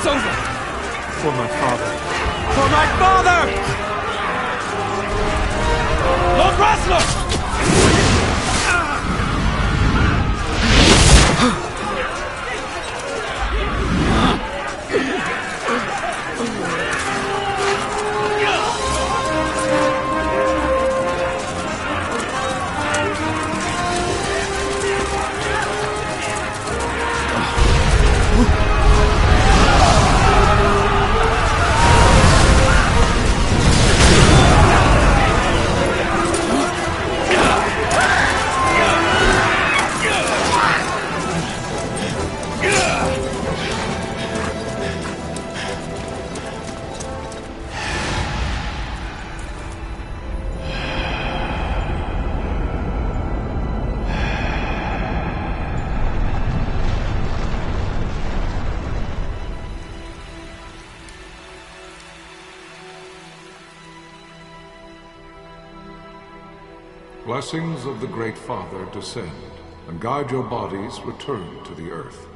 over! For my father. For my father! Lord Rasler! Blessings of the Great Father descend, and guide your bodies return to the earth.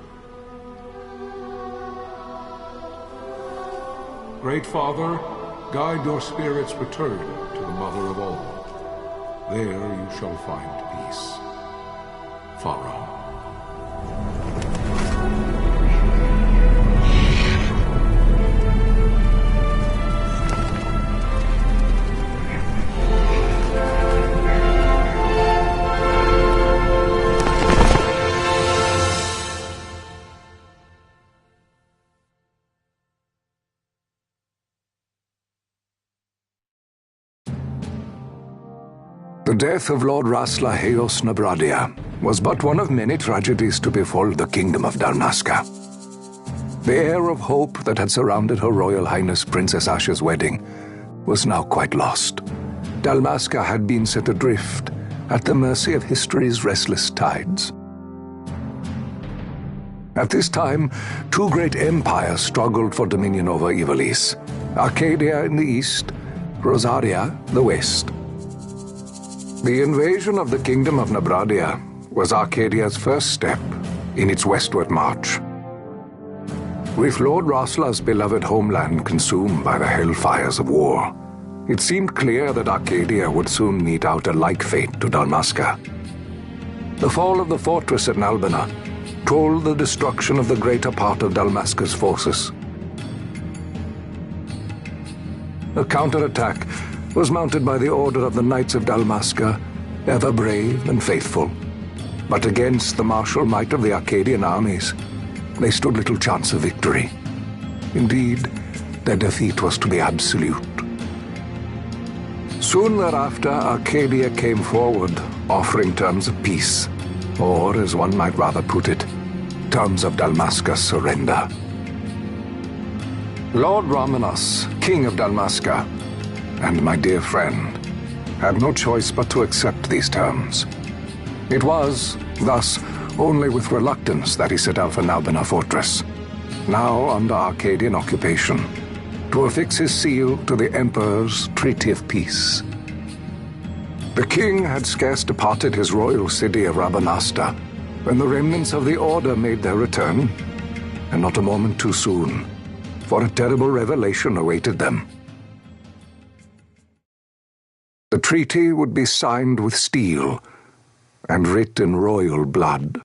Great Father, guide your spirits return to the Mother of all. There you shall find peace. Pharaoh. The death of Lord Rasler Heos Nabradia was but one of many tragedies to befall the Kingdom of Dalmasca. The air of hope that had surrounded Her Royal Highness Princess Asha's wedding was now quite lost. Dalmasca had been set adrift at the mercy of history's restless tides. At this time, two great empires struggled for dominion over Ivalice: Arcadia in the east, Rosaria the west. The invasion of the Kingdom of Nabradia was Arcadia's first step in its westward march. With Lord Rasler's beloved homeland consumed by the hellfires of war, it seemed clear that Arcadia would soon mete out a like fate to Dalmasca. The fall of the fortress at Nalbina told the destruction of the greater part of Dalmasca's forces. A counterattack was mounted by the order of the Knights of Dalmasca, ever brave and faithful. But against the martial might of the Arcadian armies, they stood little chance of victory. Indeed, their defeat was to be absolute. Soon thereafter, Arcadia came forward, offering terms of peace, or, as one might rather put it, terms of Dalmasca's surrender. Lord Ramenas, King of Dalmasca, and my dear friend, had no choice but to accept these terms. It was, thus, only with reluctance that he set out for Nalbina Fortress, now under Arcadian occupation, to affix his seal to the Emperor's Treaty of Peace. The king had scarce departed his royal city of Rabanasta when the remnants of the Order made their return, and not a moment too soon, for a terrible revelation awaited them. The treaty would be signed with steel and writ in royal blood.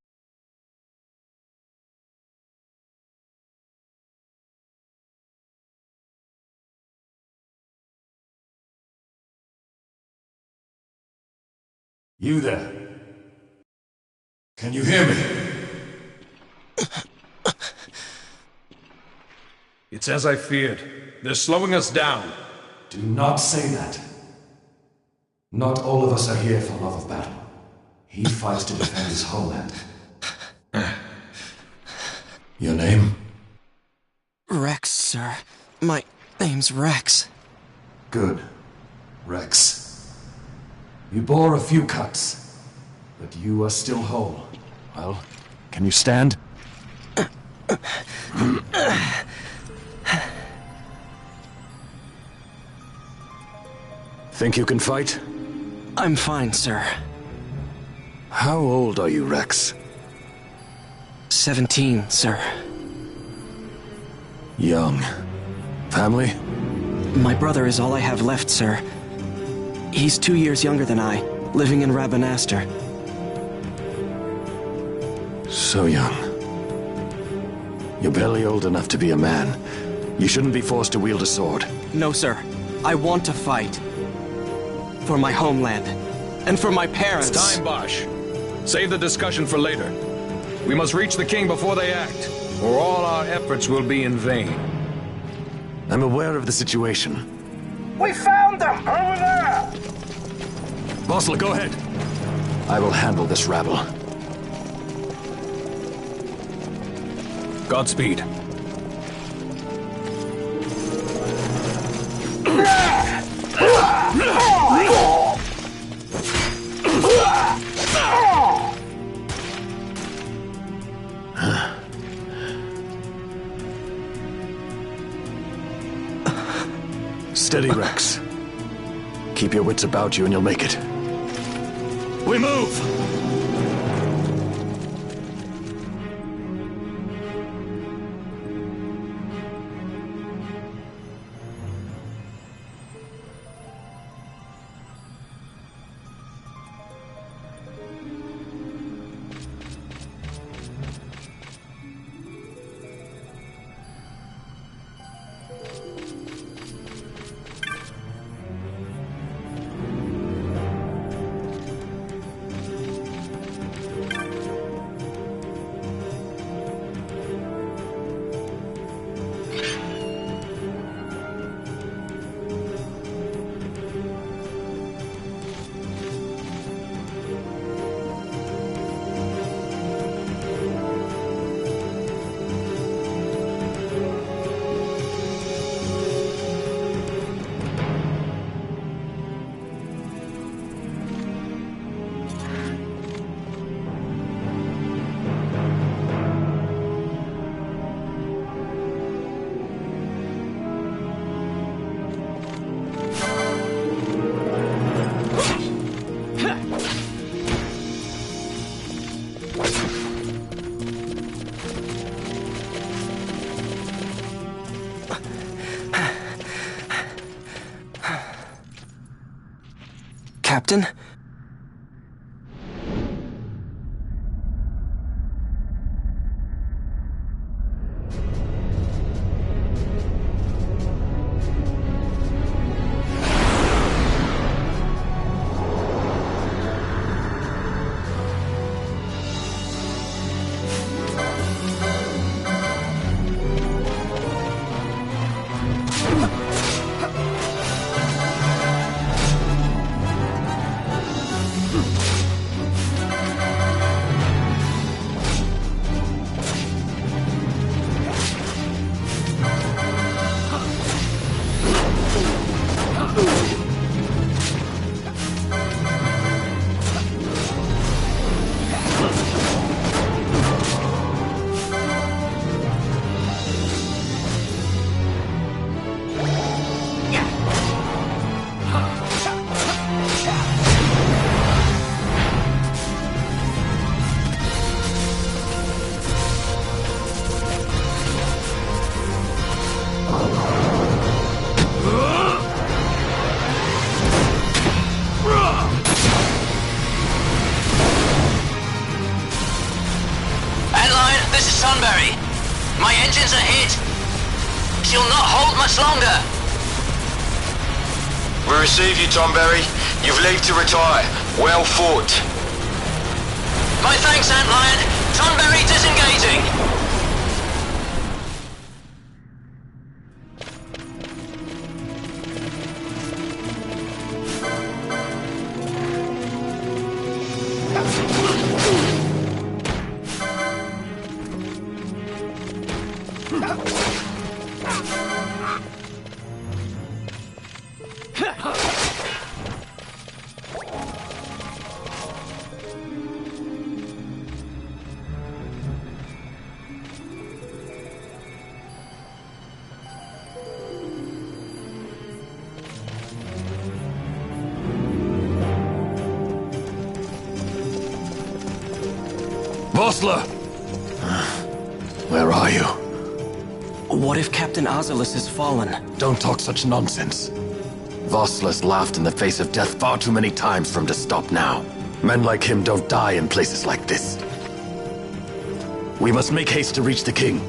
You there? Can you hear me? It's as I feared. They're slowing us down. Do not say that. Not all of us are here for love of battle. He fights to defend his homeland. Your name? Rex, sir. My name's Rex. Good. Rex. You bore a few cuts, but you are still whole. Well, can you stand? Think you can fight? I'm fine, sir. How old are you, Rex? 17, sir. Young. Family? My brother is all I have left, sir. He's 2 years younger than I, living in Rabanastre. So young. You're barely old enough to be a man. You shouldn't be forced to wield a sword. No, sir. I want to fight. For my homeland. And for my parents. It's time, Bosch. Save the discussion for later. We must reach the king before they act, or all our efforts will be in vain. I'm aware of the situation. We found them! Over there! Vossler, go ahead. I will handle this rabble. Godspeed. Steady, Rex. Keep your wits about you and you'll make it. We move! Captain? Tonberry, my engines are hit. She'll not hold much longer. We receive you, Tonberry. You've leave to retire. Well fought. My thanks, Antlion. Tonberry disengaging. Vossler! Where are you? What if Captain Azelus has fallen? Don't talk such nonsense. Voslus laughed in the face of death far too many times for him to stop now. Men like him don't die in places like this. We must make haste to reach the king.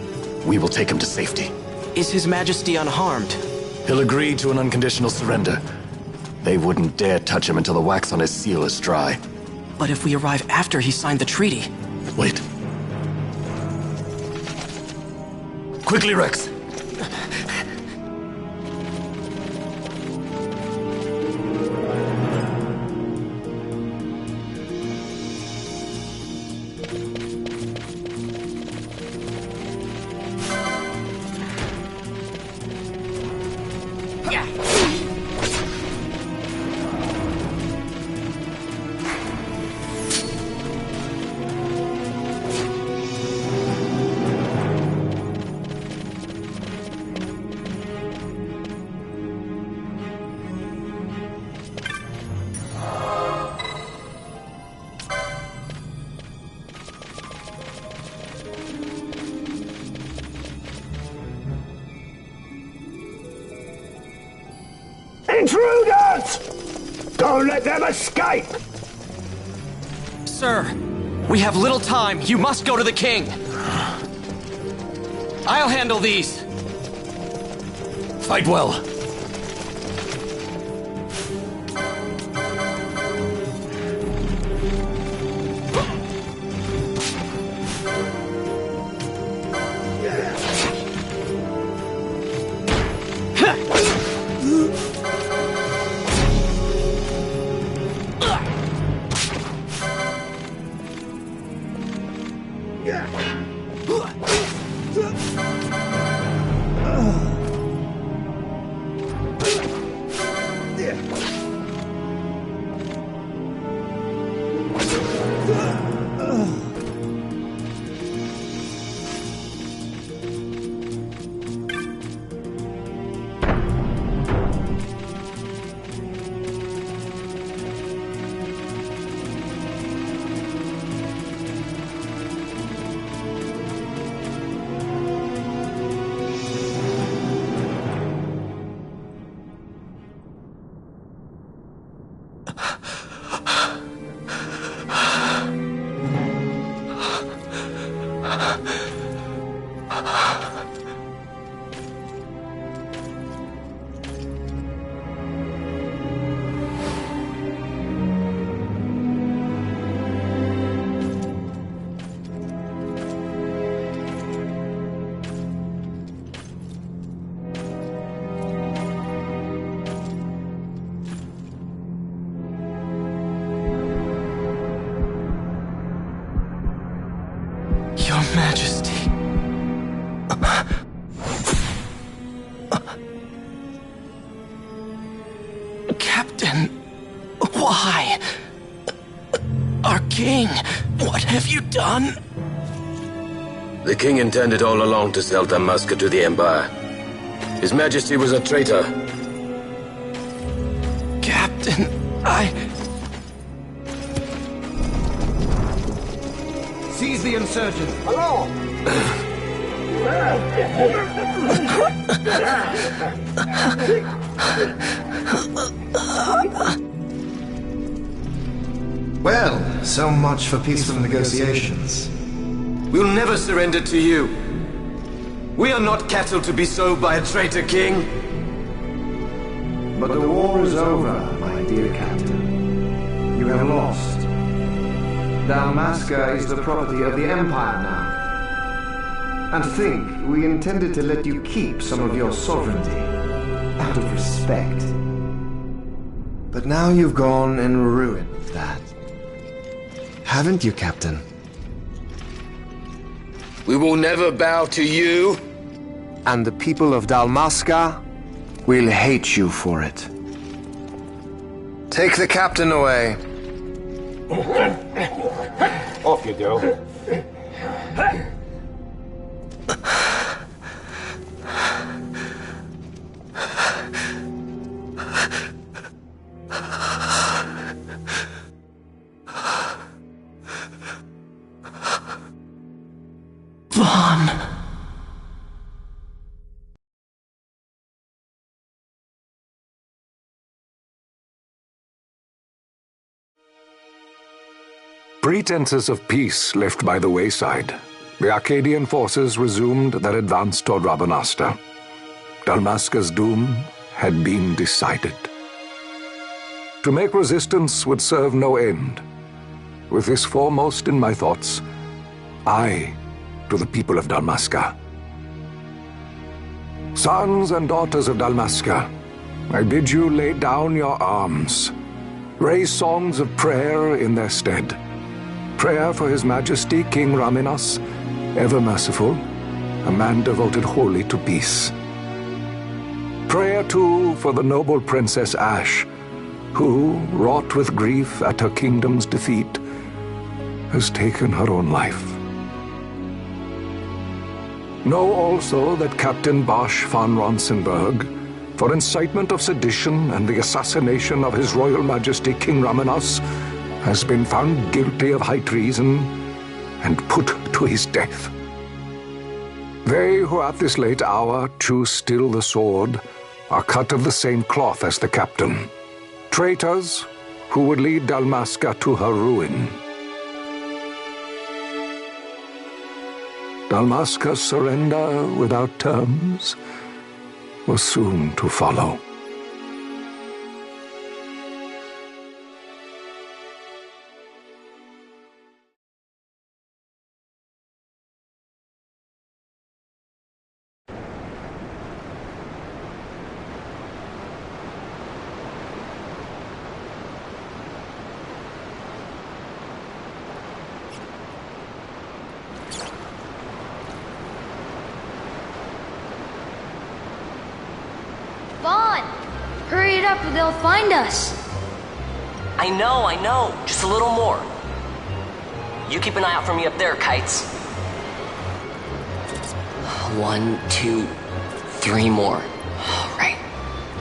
We will take him to safety. Is His Majesty unharmed? He'll agree to an unconditional surrender. They wouldn't dare touch him until the wax on his seal is dry. But if we arrive after he signed the treaty... Wait. Quickly, Rex! Intruders! Don't let them escape! Sir, we have little time. You must go to the king. I'll handle these. Fight well. Your Majesty. Captain, why? Our king, what have you done? The king intended all along to sell Dalmasca to the Empire. His Majesty was a traitor. Captain, Seize the insurgents! Hello! Well, so much for peaceful negotiations. We'll never surrender to you. We are not cattle to be sold by a traitor king. But the war is over, my dear captain. You have lost. Dalmasca is the property of the Empire now. And think, we intended to let you keep some of your sovereignty, out of respect. But now you've gone and ruined that. Haven't you, Captain? We will never bow to you. And the people of Dalmasca will hate you for it. Take the captain away. Off you go. Vaughn. pretenses of peace left by the wayside, the Arcadian forces resumed their advance toward Rabanastre. Dalmasca's doom had been decided. To make resistance would serve no end. With this foremost in my thoughts, I, to the people of Dalmasca. Sons and daughters of Dalmasca, I bid you lay down your arms. Raise songs of prayer in their stead. Prayer for His Majesty King Raminas, ever merciful, a man devoted wholly to peace. Prayer, too, for the noble Princess Ashe, who, wrought with grief at her kingdom's defeat, has taken her own life. Know also that Captain Bosch von Ronsenberg, for incitement of sedition and the assassination of His Royal Majesty King Raminas, has been found guilty of high treason and put to his death. They who at this late hour choose still the sword are cut of the same cloth as the captain. Traitors who would lead Dalmasca to her ruin. Dalmasca's surrender without terms was soon to follow. Hurry it up or they'll find us. I know. Just a little more. You keep an eye out for me up there, Kites. 1, 2, 3 more. All right.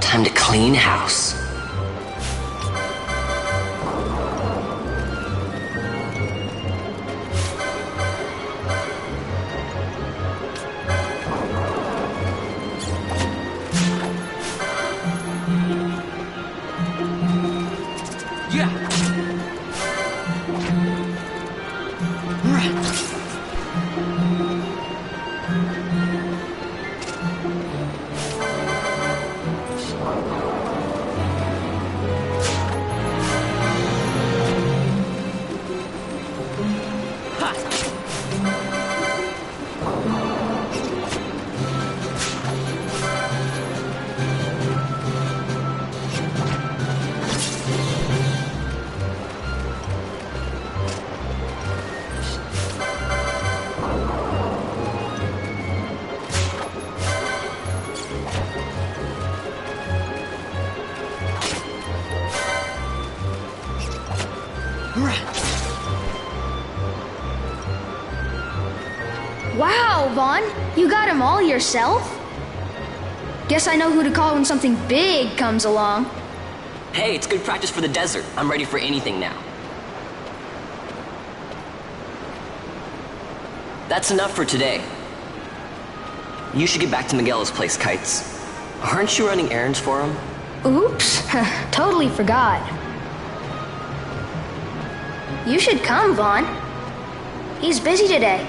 Time to clean house. Wow, Vaughn, you got him all yourself? Guess I know who to call when something big comes along. Hey, it's good practice for the desert. I'm ready for anything now. That's enough for today. You should get back to Miguel's place, Kites. Aren't you running errands for him? Oops, totally forgot. You should come, Vaughn. He's busy today.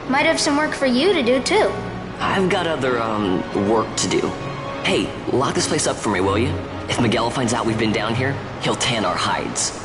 Might have some work for you to do, too. I've got other, work to do. Hey, lock this place up for me, will you? If Miguel finds out we've been down here, he'll tan our hides.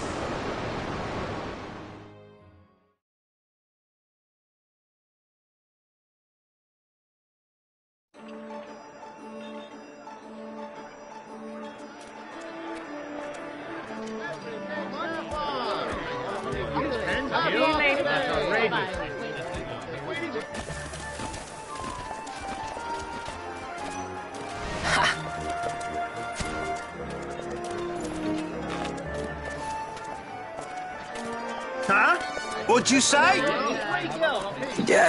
Huh? What'd you say?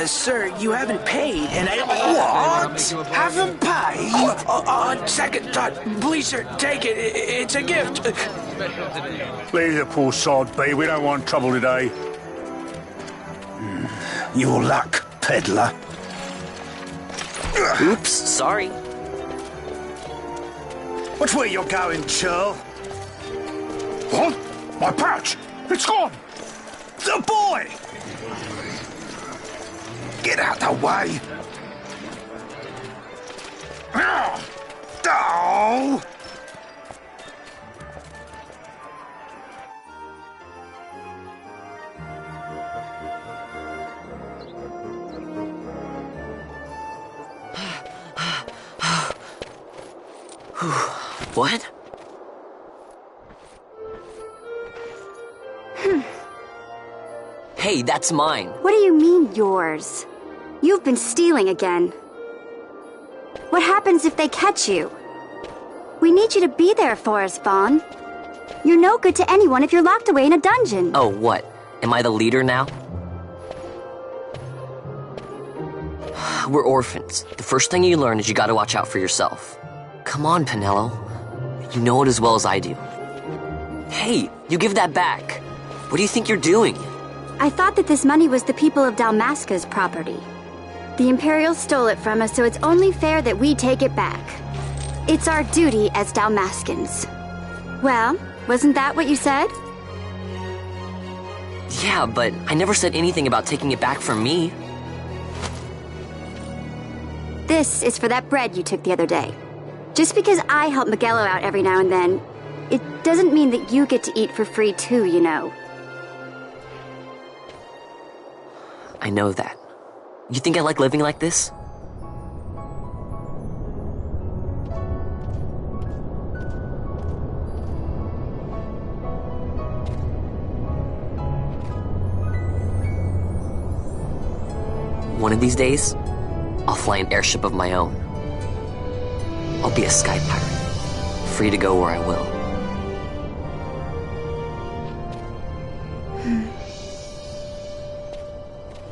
Sir, you haven't paid, and I... What? Haven't paid? On second thought, please, sir, take it. It's a gift. Leave the poor sod be. We don't want trouble today. Your luck, peddler. Oops, sorry. Watch where you're going, churl. What? My pouch! It's gone! The boy! Get out the way! Oh! What? Hey, that's mine. What do you mean, yours? You've been stealing again. What happens if they catch you? We need you to be there for us, Vaughn. You're no good to anyone if you're locked away in a dungeon. Oh, what? Am I the leader now? We're orphans. The first thing you learn is you gotta watch out for yourself. Come on, Penelo. You know it as well as I do. Hey, you give that back. What do you think you're doing? I thought that this money was the people of Dalmasca's property. The Imperials stole it from us, so it's only fair that we take it back. It's our duty as Dalmascans. Well, wasn't that what you said? Yeah, but I never said anything about taking it back from me. This is for that bread you took the other day. Just because I help Miguelo out every now and then, it doesn't mean that you get to eat for free too, you know. I know that. You think I like living like this? One of these days, I'll fly an airship of my own. I'll be a sky pirate, free to go where I will.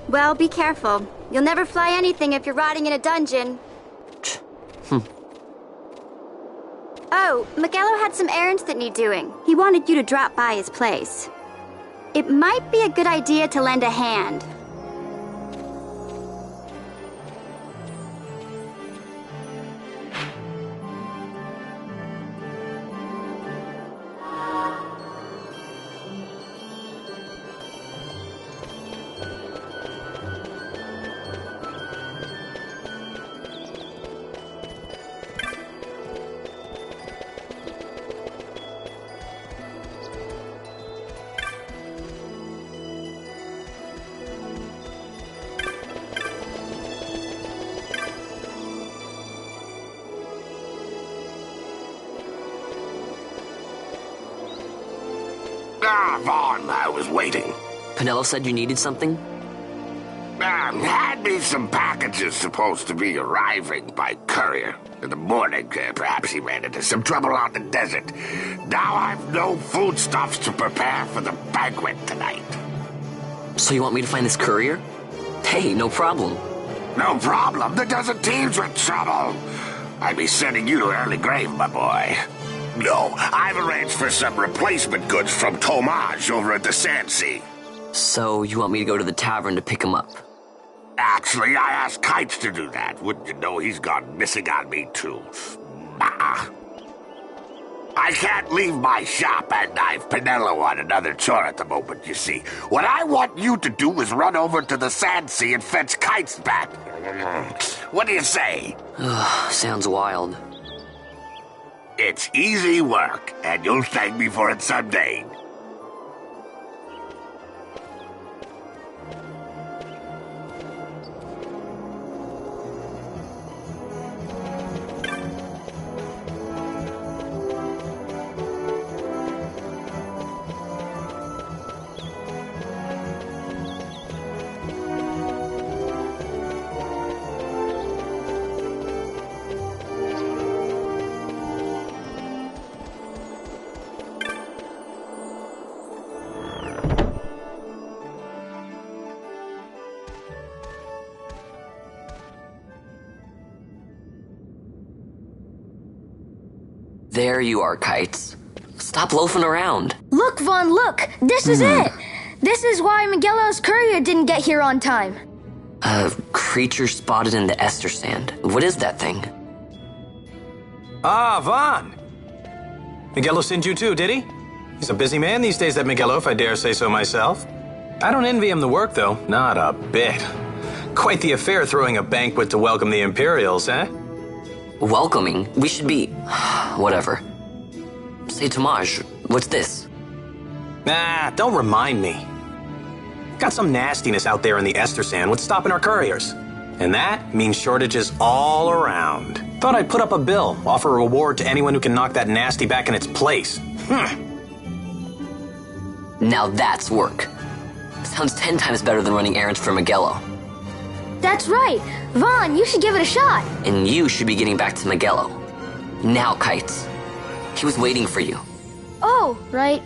Well, be careful. You'll never fly anything if you're rotting in a dungeon. Oh, Miguelo had some errands that need doing. He wanted you to drop by his place. It might be a good idea to lend a hand. Vaughn, I was waiting. Penelo said you needed something? Had me some packages supposed to be arriving by courier. In the morning, perhaps he ran into some trouble out in the desert. Now I've no foodstuffs to prepare for the banquet tonight. So you want me to find this courier? Hey, no problem. No problem. The desert teems with trouble. I'd be sending you to early grave, my boy. No, I've arranged for some replacement goods from Tomaj over at the Sandsea. So you want me to go to the tavern to pick him up? Actually, I asked Kites to do that. Wouldn't you know he's gone missing on me, too? I can't leave my shop, and I've Penelo on another chore at the moment, you see. What I want you to do is run over to the Sandsea and fetch Kites back. What do you say? Sounds wild. It's easy work, and you'll thank me for it someday. There you are, Kites. Stop loafing around. Look, Vaughn, look! This is it! This is why Miguelo's courier didn't get here on time. A creature spotted in the Ester Sand. What is that thing? Ah, Vaughn! Miguelo sent you too, did he? He's a busy man these days, that Miguelo, if I dare say so myself. I don't envy him the work, though. Not a bit. Quite the affair throwing a banquet to welcome the Imperials, eh? Welcoming? We should be... whatever. Say, Tomaj, what's this? Nah, don't remind me. Got some nastiness out there in the Estersand. What's stopping our couriers? And that means shortages all around. Thought I'd put up a bill, offer a reward to anyone who can knock that nasty back in its place. Now that's work. Sounds 10 times better than running errands for Magello. That's right. Vaughn, you should give it a shot. And you should be getting back to Magello. Now, Kites. He was waiting for you. Oh, right.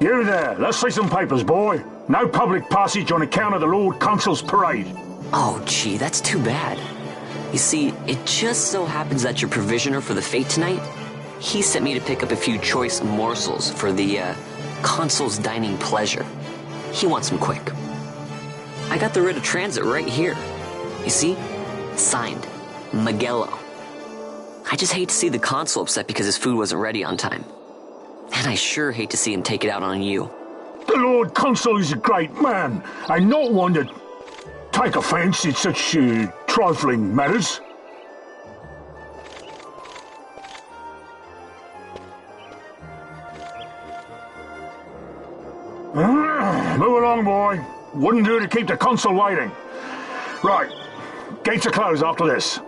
You there, let's see some papers, boy. No public passage on account of the Lord Consul's parade. Oh, gee, that's too bad. You see, it just so happens that your provisioner for the fete tonight, he sent me to pick up a few choice morsels for the, Consul's dining pleasure. He wants them quick. I got the writ of transit right here. You see? Signed, Magello. I just hate to see the Consul upset because his food wasn't ready on time. And I sure hate to see him take it out on you. The Lord Consul is a great man, and not one to take offence in such trifling matters. Move along, boy. Wouldn't do to keep the Consul waiting. Right, gates are closed after this.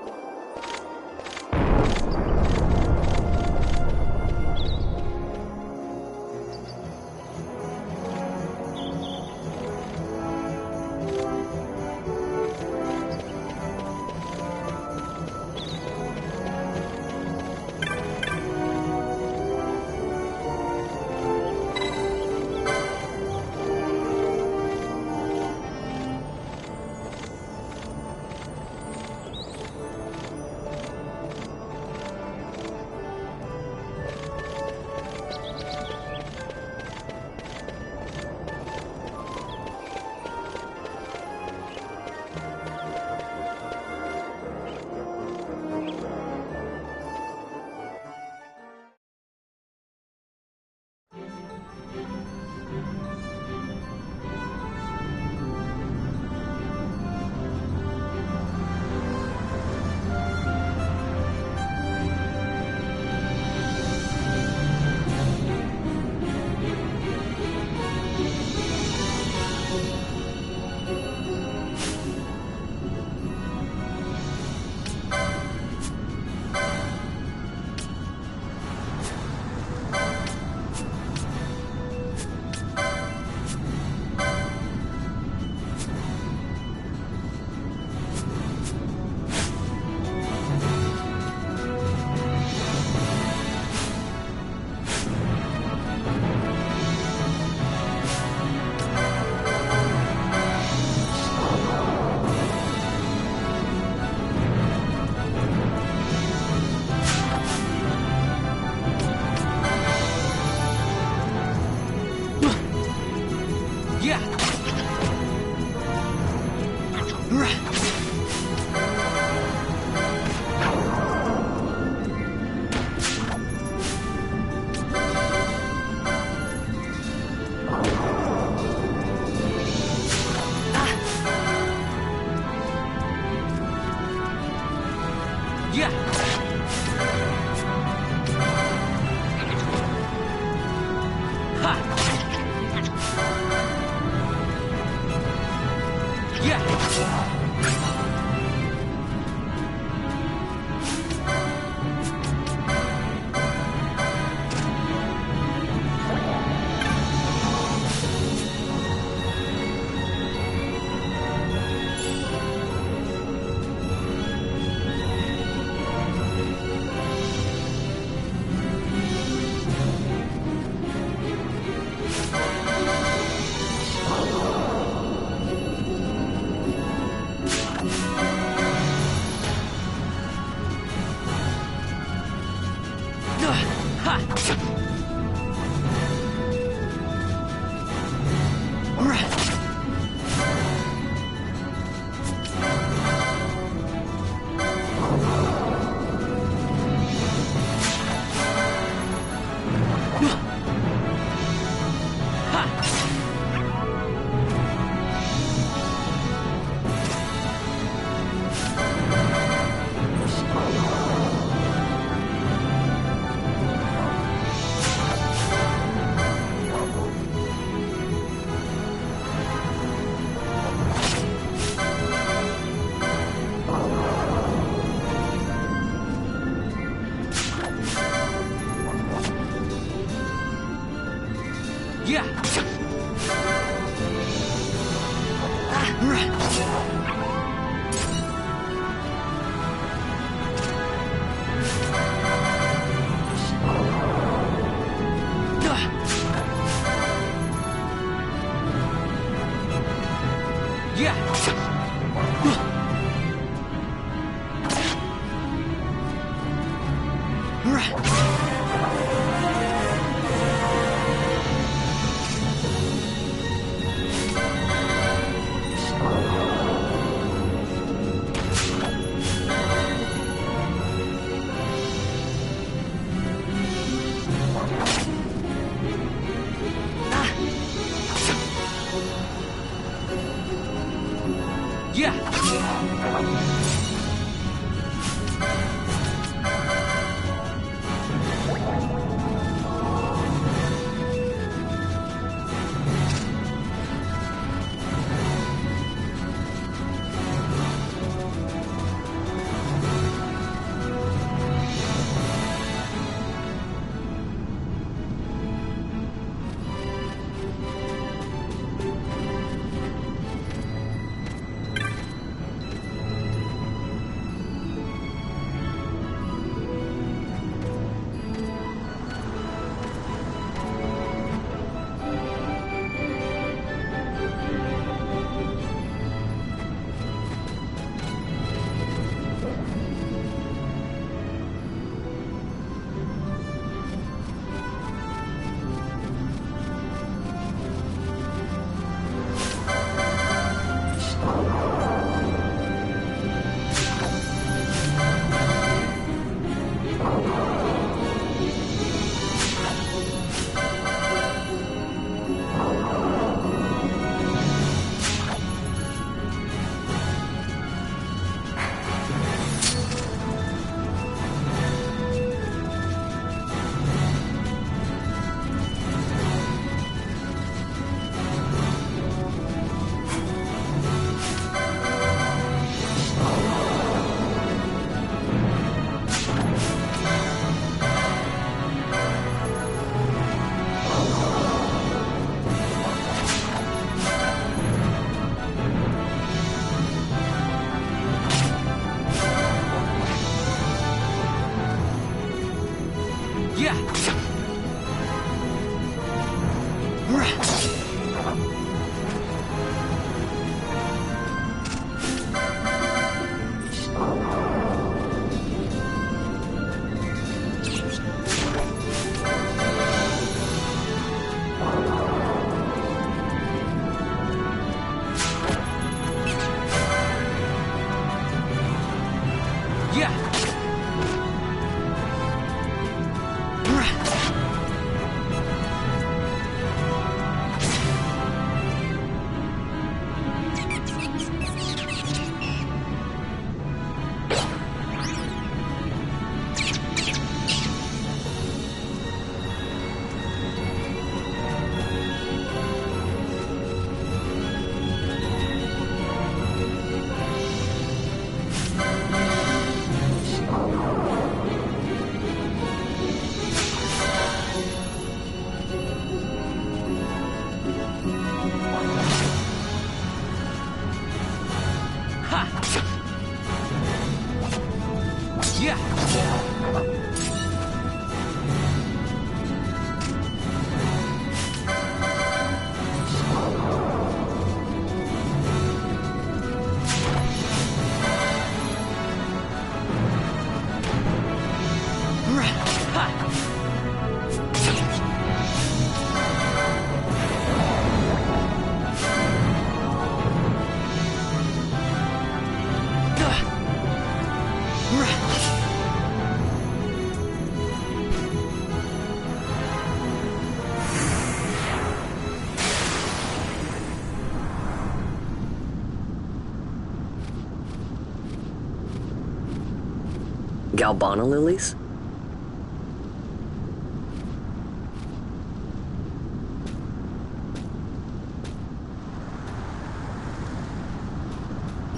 Galbana lilies?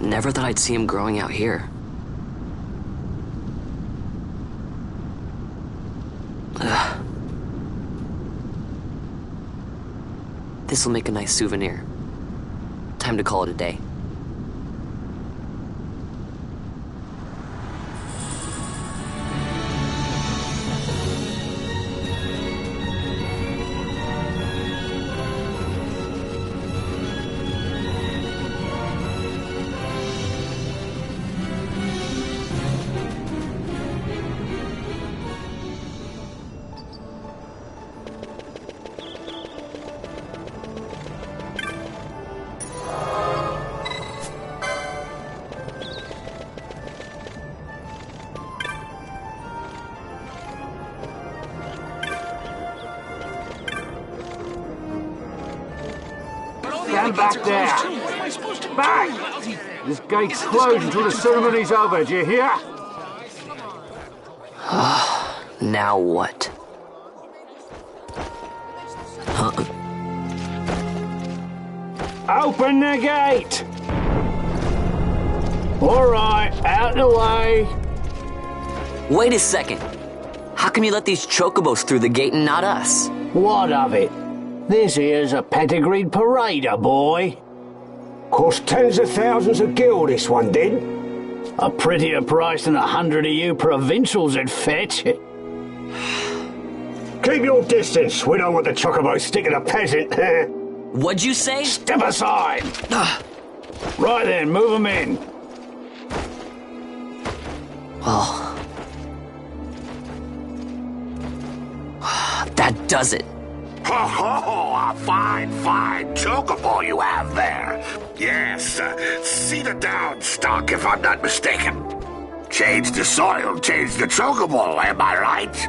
Never thought I'd see him growing out here. Ugh. This'll make a nice souvenir. Time to call it a day. Stand back there! Back! This gate's closed until the ceremony's over, do you hear? Now what? Open the gate! Alright, out the way. Wait a second. How come you let these chocobos through the gate and not us? What of it? This here's a pedigreed parader, boy. Cost tens of thousands of gil, this one did. A prettier price than 100 of you provincials would fetch. Keep your distance. We don't want the chocobo sticking a peasant. What'd you say? Step aside. Right then, move them in. Well, that does it. Ho ho! A fine chocobo you have there. Yes, cedar down stock if I'm not mistaken. Change the soil, change the chocobo, am I right?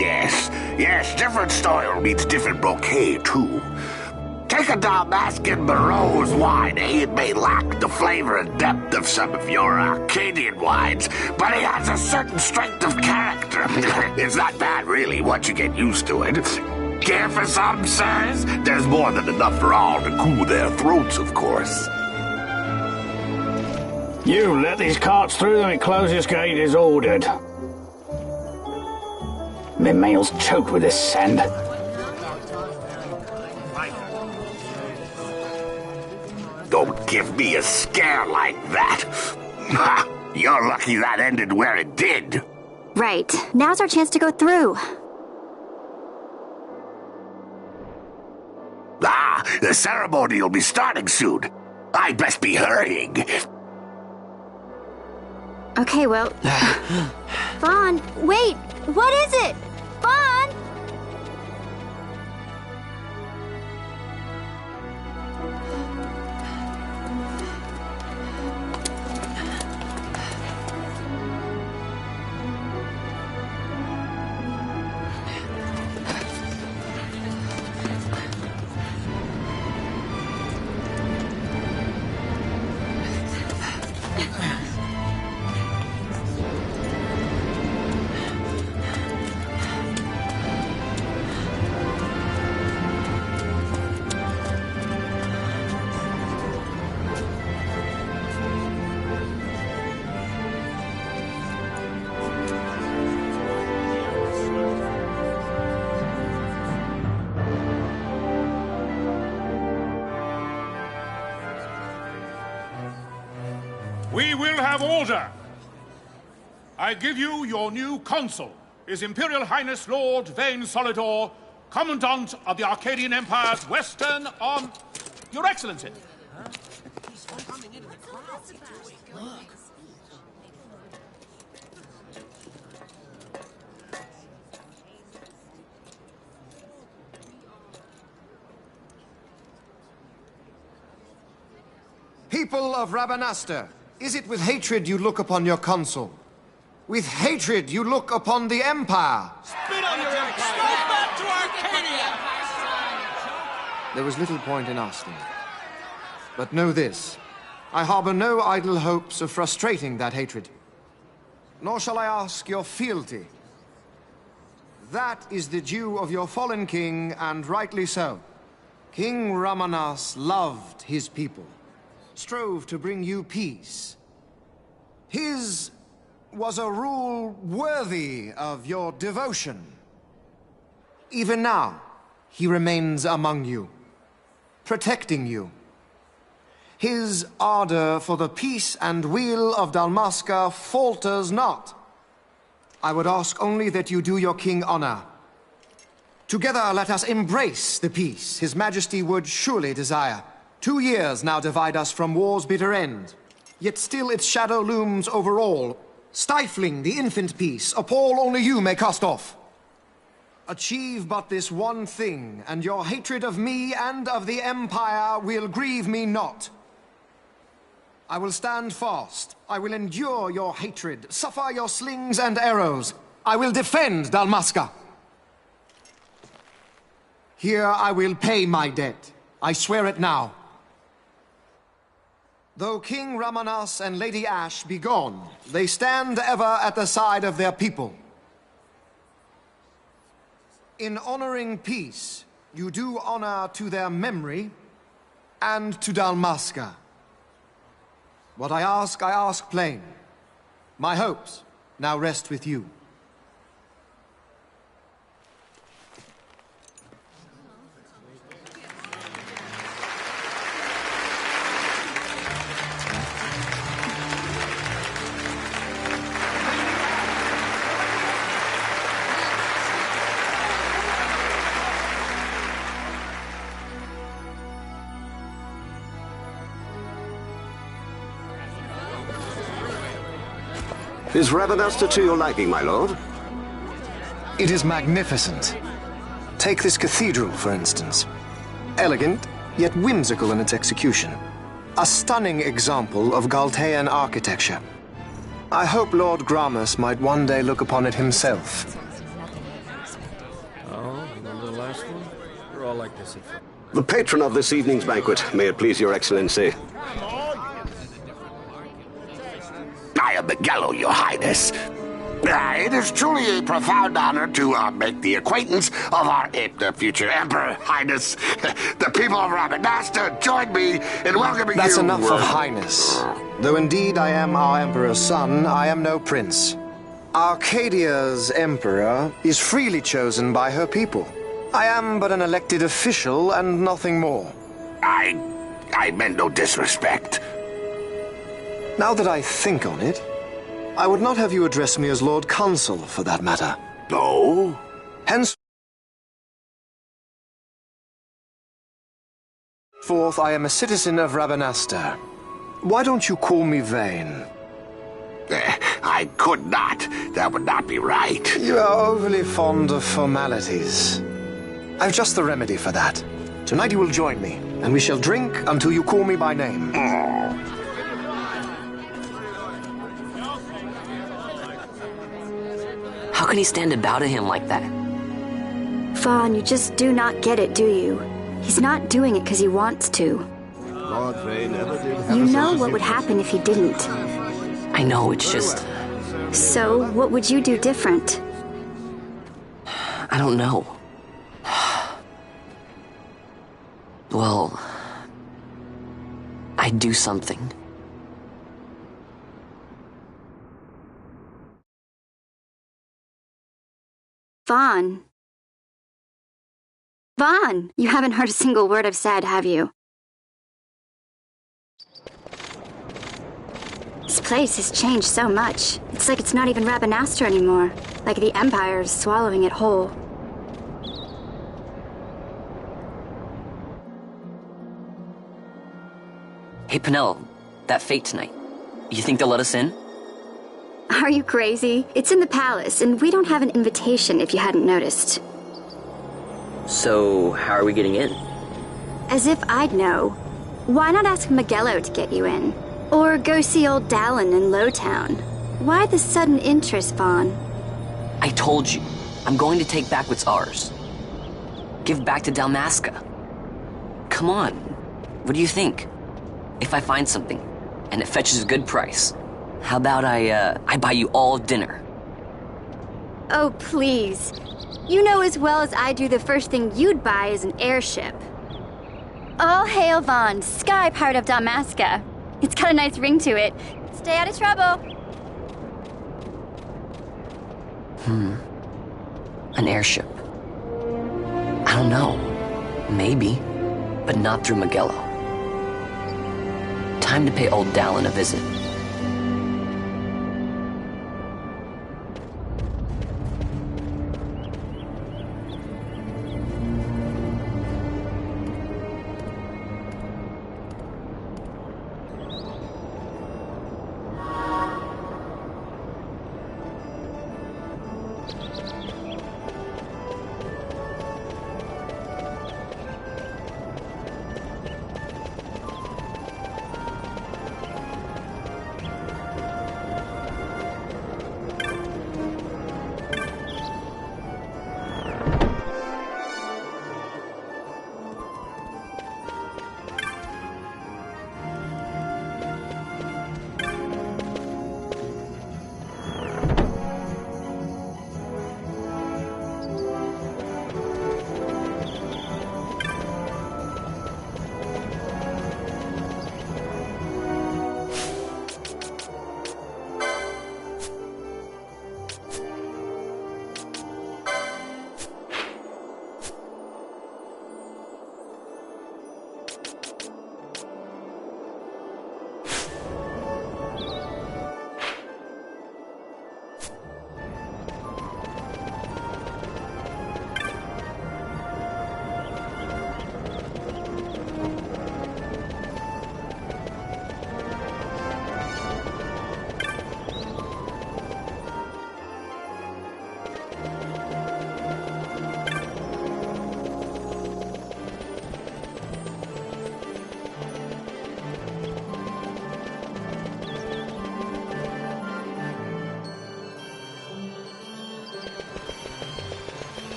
Yes, different soil means different bouquet too. Take a Dalmascan Barrow's wine, it may lack the flavor and depth of some of your Arcadian wines, but it has a certain strength of character. It's not bad, really, once you get used to it. Care for some, sirs? There's more than enough for all to cool their throats, of course. You let these carts through and the closest gate is ordered. My mail's choked with this sand. Don't give me a scare like that. You're lucky that ended where it did. Right. Now's our chance to go through. The ceremony will be starting soon. I'd best be hurrying. Okay, well... Vaughn, wait! What is it? Vaughn! We will have order. I give you your new consul, His Imperial Highness Lord Vayne Solidor, Commandant of the Arcadian Empire's Western Arm... Your Excellency. People of Rabanastre, is it with hatred you look upon your consul? With hatred you look upon the Empire? Spit on your empire! Go back to Arcadia! There was little point in asking. But know this, I harbor no idle hopes of frustrating that hatred. nor shall I ask your fealty. That is the due of your fallen king, and rightly so. King Ramanas loved his people, strove to bring you peace. His was a rule worthy of your devotion. Even now, he remains among you, protecting you. His ardor for the peace and weal of Dalmasca falters not. I would ask only that you do your king honor. Together let us embrace the peace His Majesty would surely desire. 2 years now divide us from war's bitter end, yet still its shadow looms over all, stifling the infant peace a pall only you may cast off. Achieve but this one thing, and your hatred of me and of the Empire will grieve me not. I will stand fast. I will endure your hatred, suffer your slings and arrows. I will defend Dalmasca. Here I will pay my debt. I swear it now. Though King Ramanas and Lady Ash be gone, they stand ever at the side of their people. In honoring peace, you do honor to their memory and to Dalmasca. What I ask plain. My hopes now rest with you. Is Rabanastre to your liking, my lord? It is magnificent. Take this cathedral, for instance. Elegant, yet whimsical in its execution. A stunning example of Galtean architecture. I hope Lord Gramus might one day look upon it himself. Oh, remember the last one? We're all like this. The patron of this evening's banquet, may it please your excellency. I am Miguelo, your highness. It is truly a profound honor to make the acquaintance of our future emperor, highness. The people of Rabanastre join me in welcoming you. That's enough of highness. Though indeed I am our emperor's son, I am no prince. Arcadia's emperor is freely chosen by her people. I am but an elected official and nothing more. I meant no disrespect. Now that I think on it, I would not have you address me as Lord Consul, for that matter. No? Henceforth, I am a citizen of Rabanastre. Why don't you call me Vane? I could not. That would not be right. You are overly fond of formalities. I've just the remedy for that. Tonight you will join me, and we shall drink until you call me by name. How can he stand about to him like that? Fawn, you just do not get it, do you? He's not doing it because he wants to. Lord Vane never did have You know what would happen if he didn't. I know, it's just... So, what would you do different? I don't know. Well... I'd do something. Vaughn. Vaughn! You haven't heard a single word I've said, have you? This place has changed so much. It's like it's not even Rabanastre anymore. Like the Empire is swallowing it whole. Hey, Penelo, that fete tonight. You think they'll let us in? Are you crazy? It's in the palace, and we don't have an invitation if you hadn't noticed. So, how are we getting in? As if I'd know. Why not ask Miguelo to get you in? Or go see old Dallin in Lowtown? Why the sudden interest, Vaughn? I told you, I'm going to take back what's ours. Give back to Dalmasca. Come on, what do you think? If I find something, and it fetches a good price, How about I buy you all dinner? Oh, please. You know as well as I do the first thing you'd buy is an airship. All hail Vaughn, Sky Pirate of Dalmasca. It's got a nice ring to it. Stay out of trouble. An airship. I don't know. Maybe. But not through Magello. Time to pay old Dallin a visit.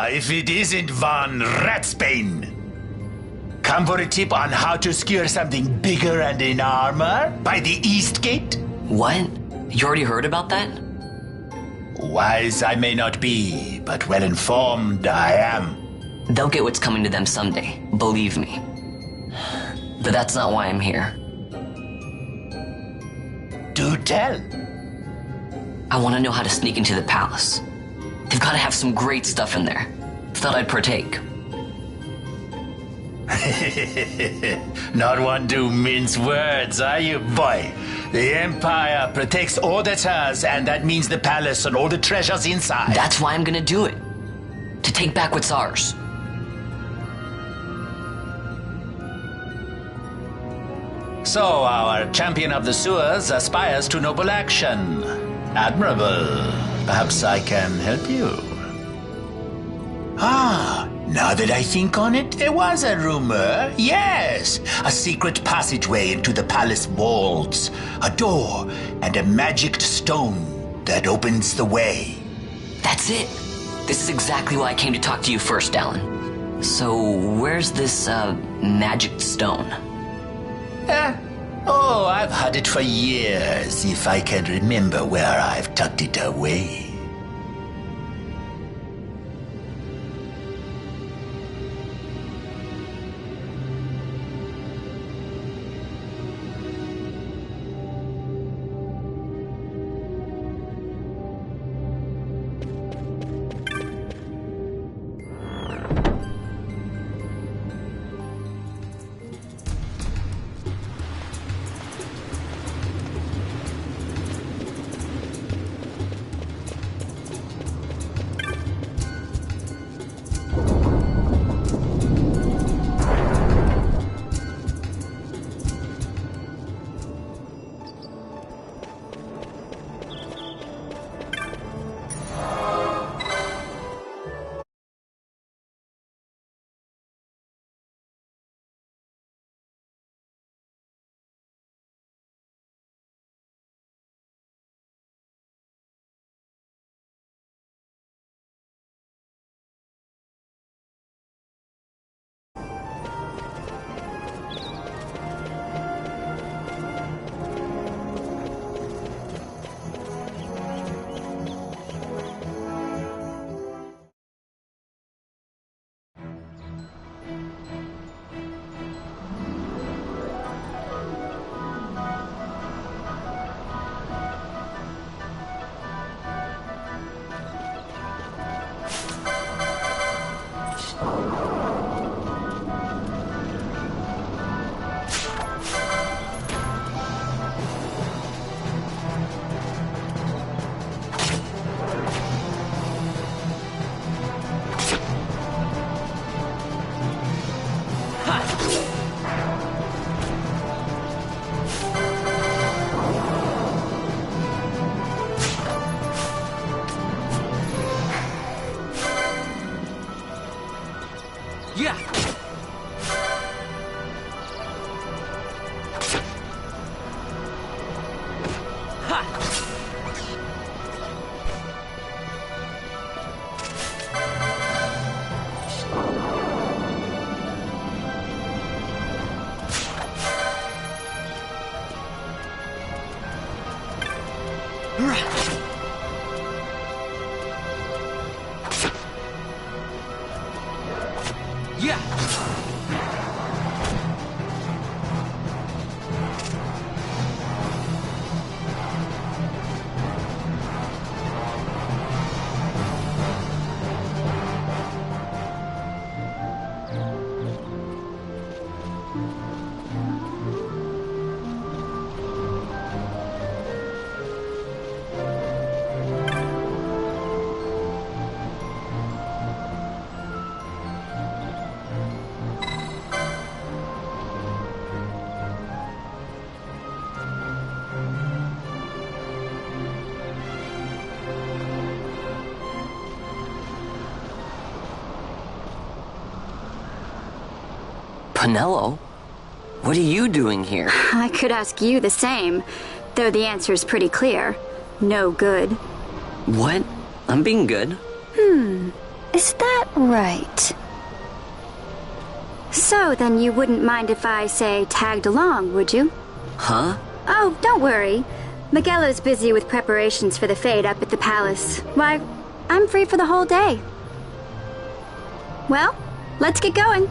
If it isn't Von Ratsbane. Come for a tip on how to secure something bigger and in armor by the East Gate? What? You already heard about that? Wise I may not be, but well informed I am. They'll get what's coming to them someday, believe me. But that's not why I'm here. Do tell. I want to know how to sneak into the palace. They've got to have some great stuff in there. Thought I'd partake. Not one to mince words, are you, boy? The Empire protects all that's hers, and that means the palace and all the treasures inside. That's why I'm gonna do it. To take back what's ours. So, our champion of the sewers aspires to noble action. Admirable. Perhaps I can help you. Now that I think on it, there was a rumor. Yes, a secret passageway into the palace walls, a door, and a magic stone that opens the way. That's it. This is exactly why I came to talk to you first, Dallin. So, where's this, magic stone? I've had it for years, if I can remember where I've tucked it away. Penelo? What are you doing here? I could ask you the same, though the answer's pretty clear. No good. What? I'm being good. Is that right? So then you wouldn't mind if I, say, tagged along, would you? Huh? Oh, don't worry. Miguelo's busy with preparations for the fete up at the palace. Why, I'm free for the whole day. Well, let's get going.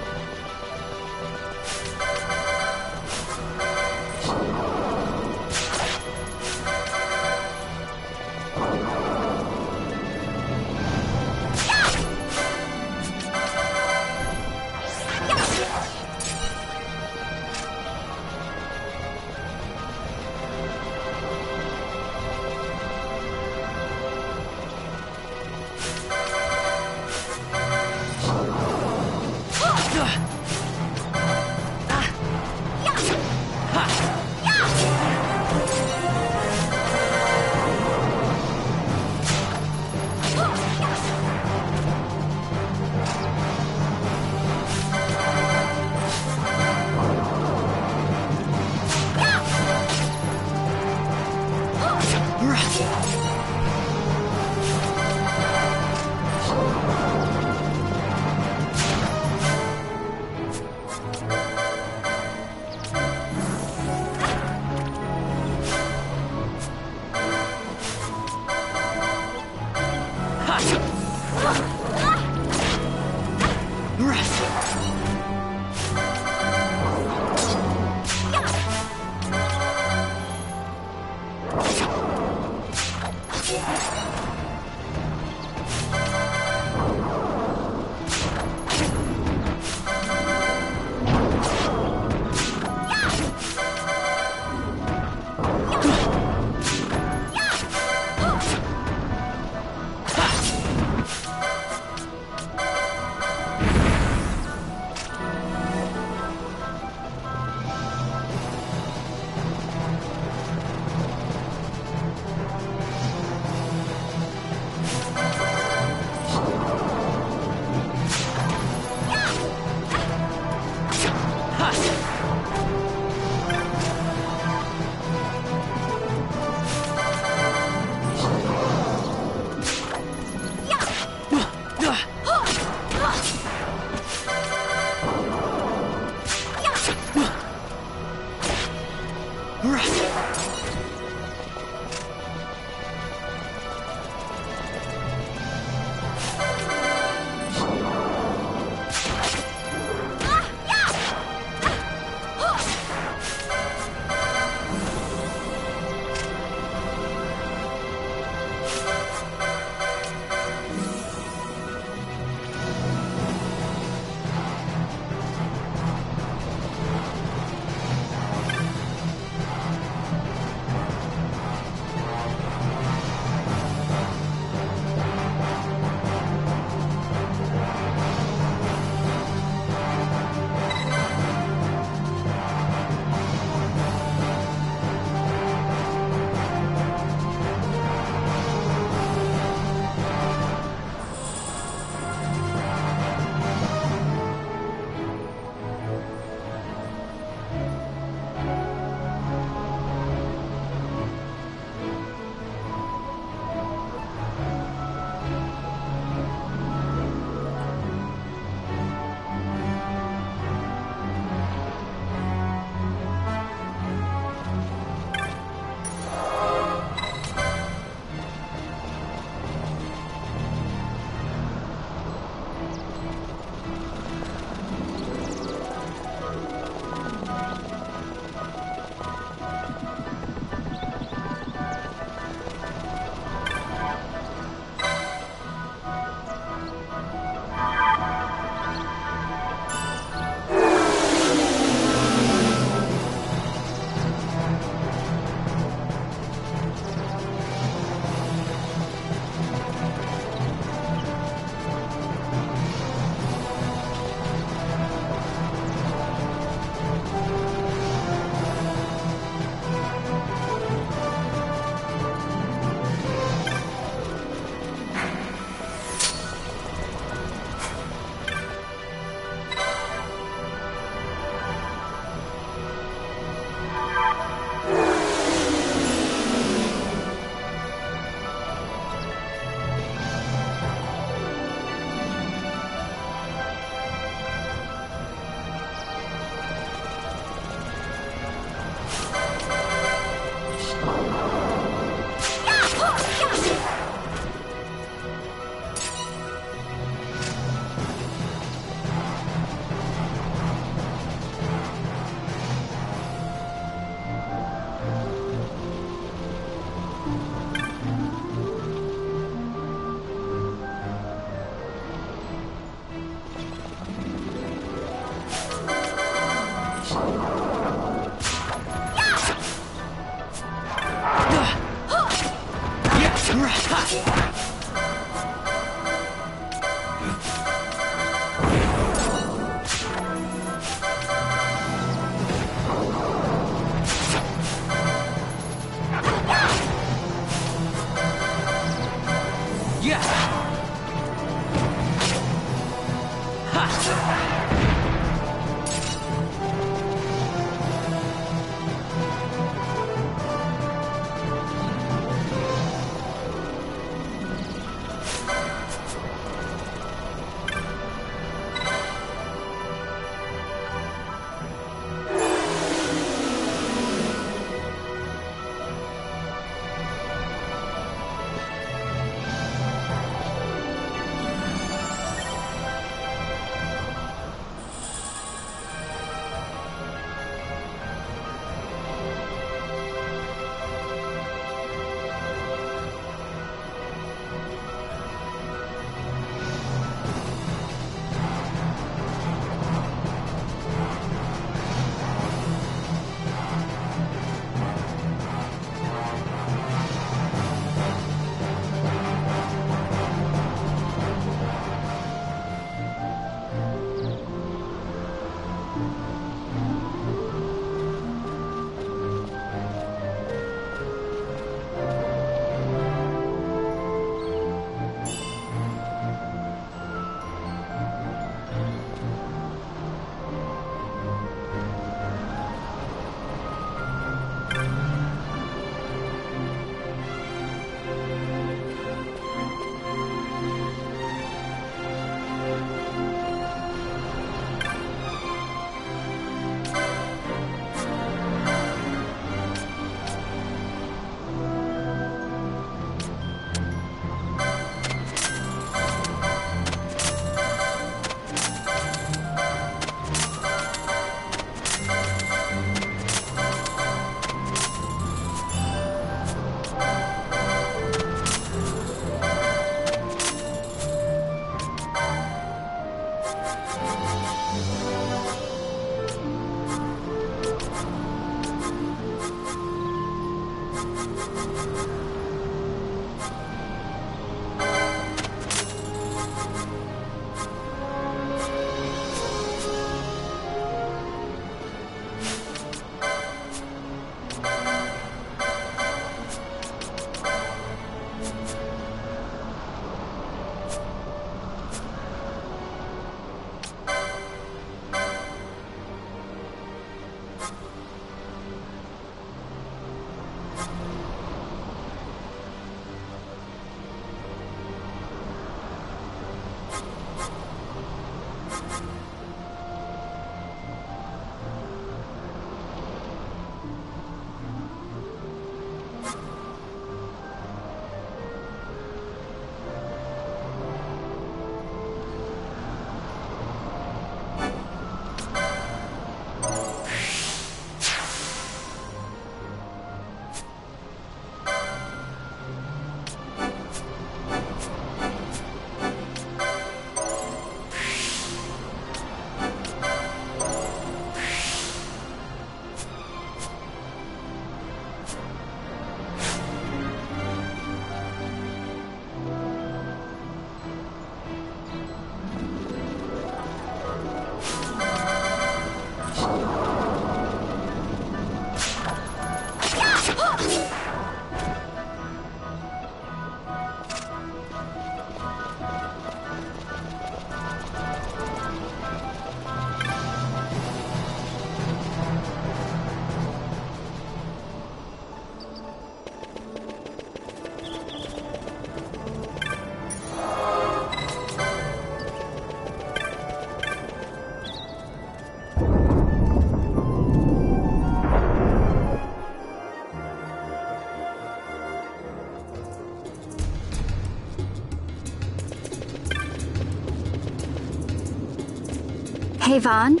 Hey, Vaughn.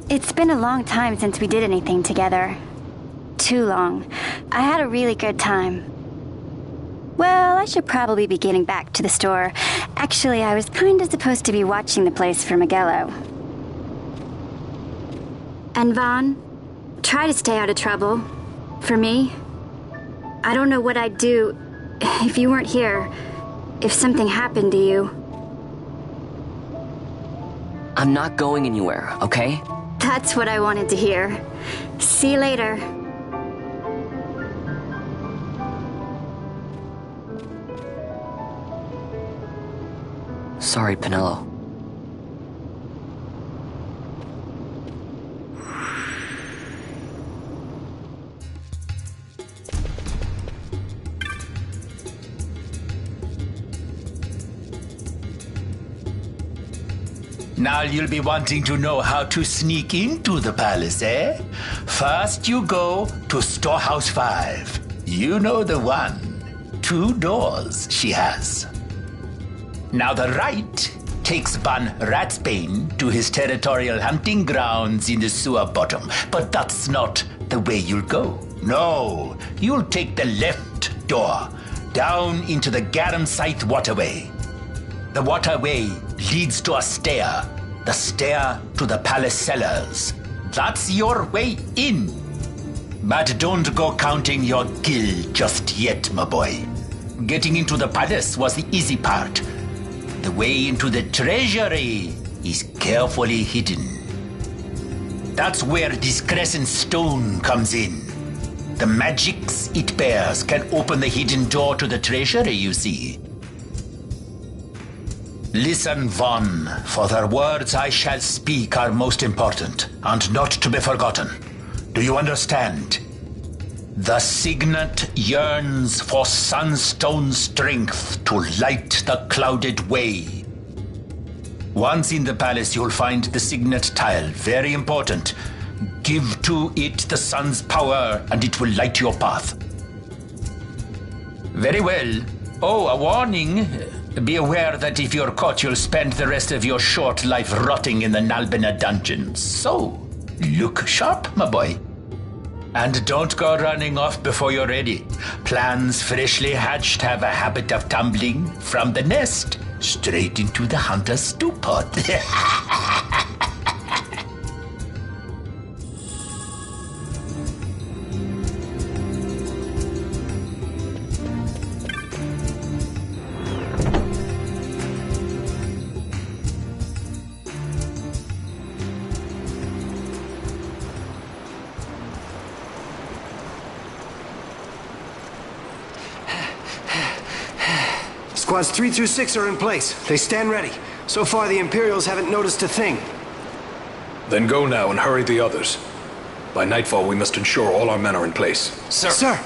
It's been a long time since we did anything together. Too long. I had a really good time. Well, I should probably be getting back to the store. Actually, I was kinda supposed to be watching the place for Miguelo. And Vaughn, try to stay out of trouble. For me. I don't know what I'd do if you weren't here. If something happened to you. I'm not going anywhere, okay? That's what I wanted to hear. See you later. Sorry, Penelo. Now you'll be wanting to know how to sneak into the palace, eh? First you go to Storehouse 5. You know the one. 2 doors she has. Now the right takes Ban Ratsbane to his territorial hunting grounds in the sewer bottom. But that's not the way you'll go. No, you'll take the left door down into the Garum Scythe waterway. The waterway leads to a stair. The stair to the palace cellars. That's your way in. But don't go counting your gil just yet, my boy. Getting into the palace was the easy part. The way into the treasury is carefully hidden. That's where this crescent stone comes in. The magics it bears can open the hidden door to the treasury, you see. Listen, Vaughn, for the words I shall speak are most important, and not to be forgotten. Do you understand? The Signet yearns for sunstone strength to light the clouded way. Once in the palace, you'll find the Signet tile. Very important. Give to it the sun's power, and it will light your path. Very well. Oh, a warning. Be aware that if you're caught, you'll spend the rest of your short life rotting in the Nalbina dungeons. So, look sharp, my boy. And don't go running off before you're ready. Plans freshly hatched have a habit of tumbling from the nest straight into the hunter's stew pot. Squads 3 through 6 are in place. They stand ready. So far, the Imperials haven't noticed a thing. Then go now and hurry the others. By nightfall, we must ensure all our men are in place. Sir! Sir!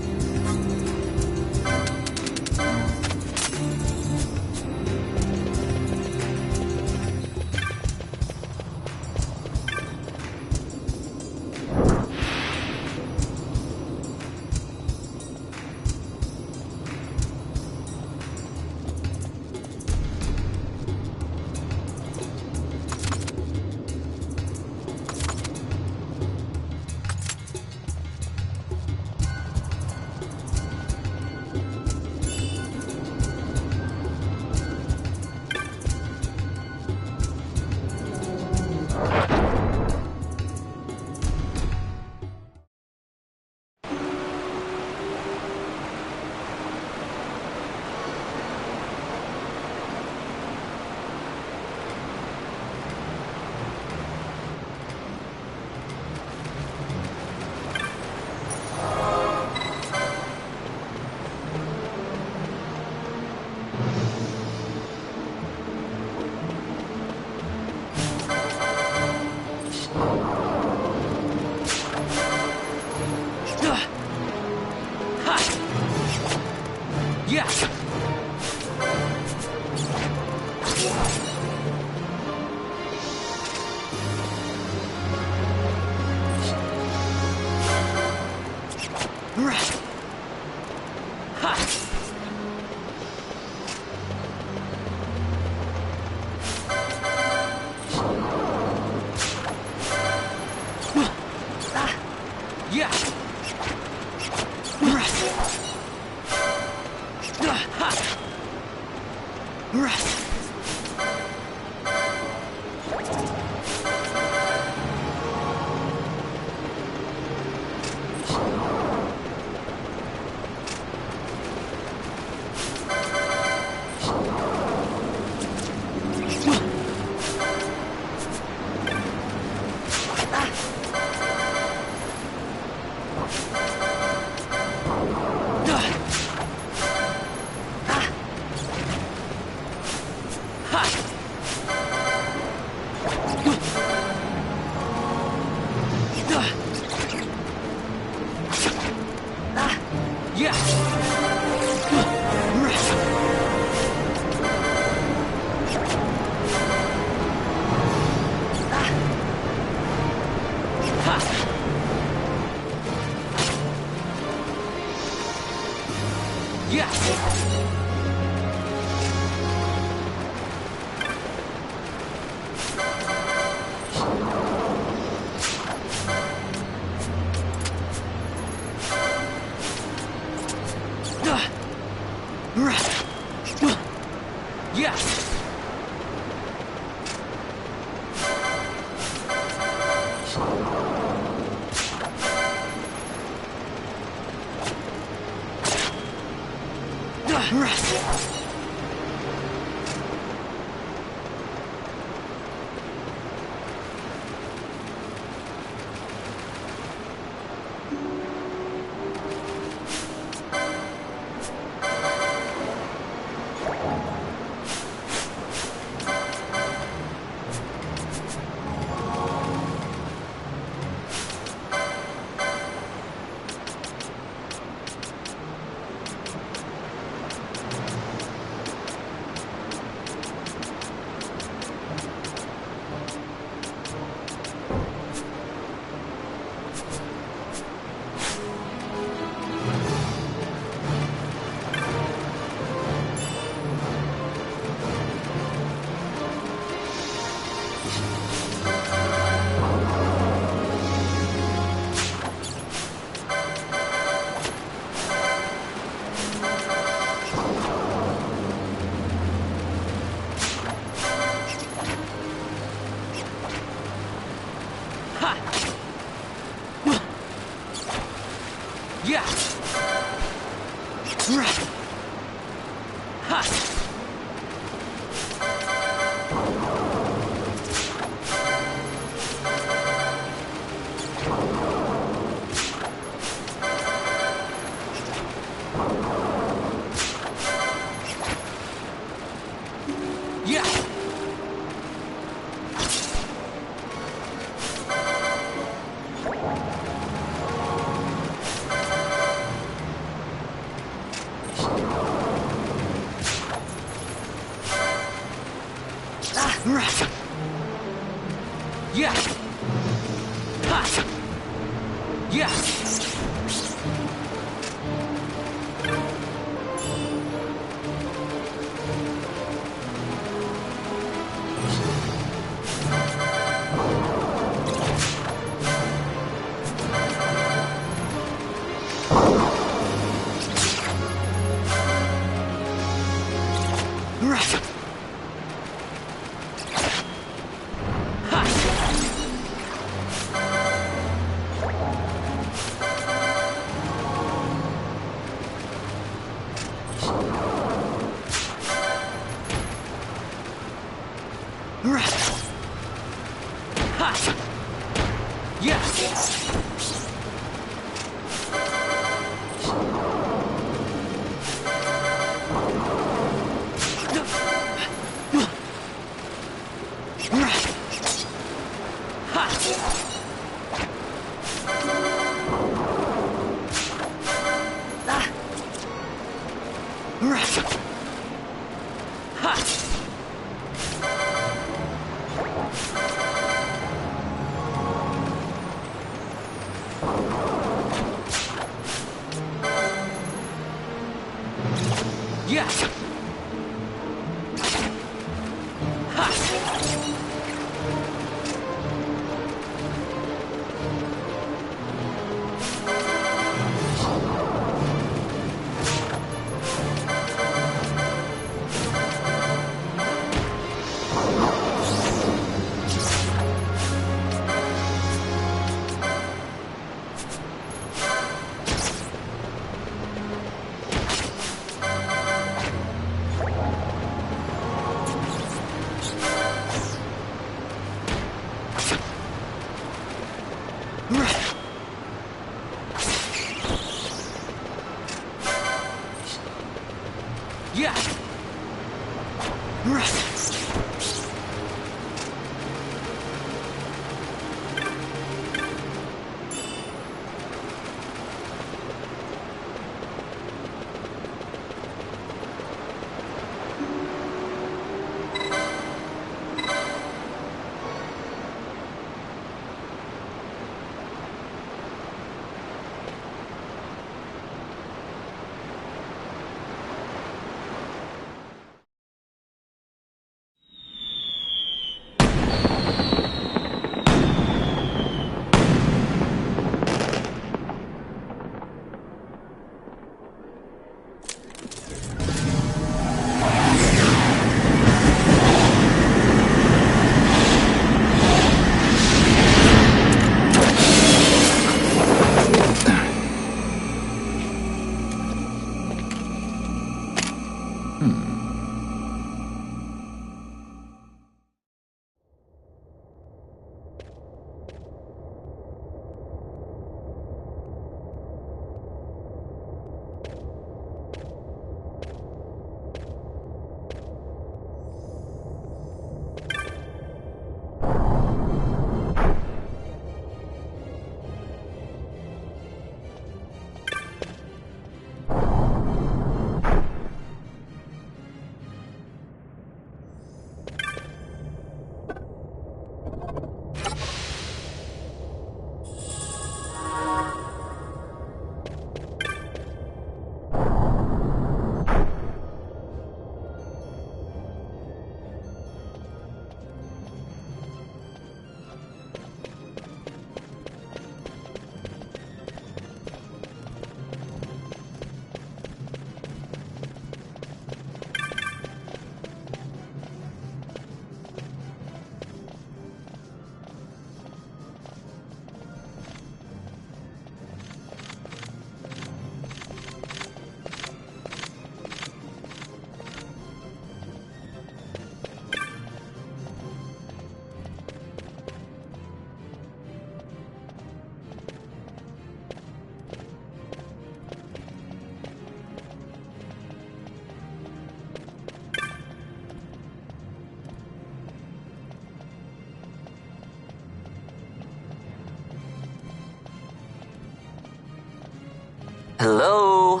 Hello?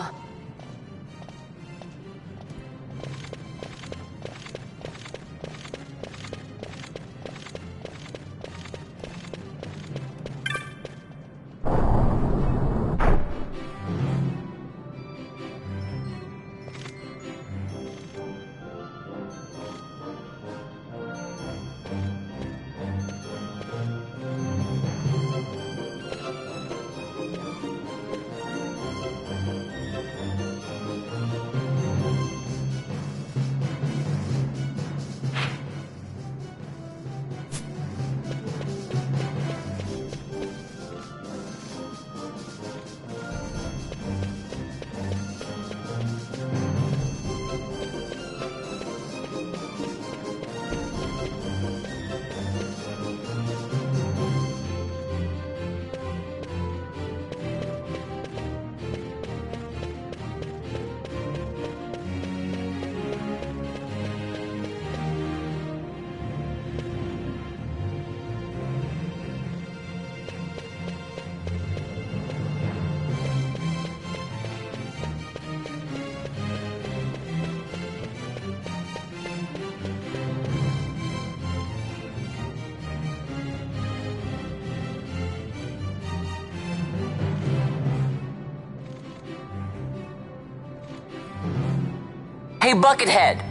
Hey, Buckethead!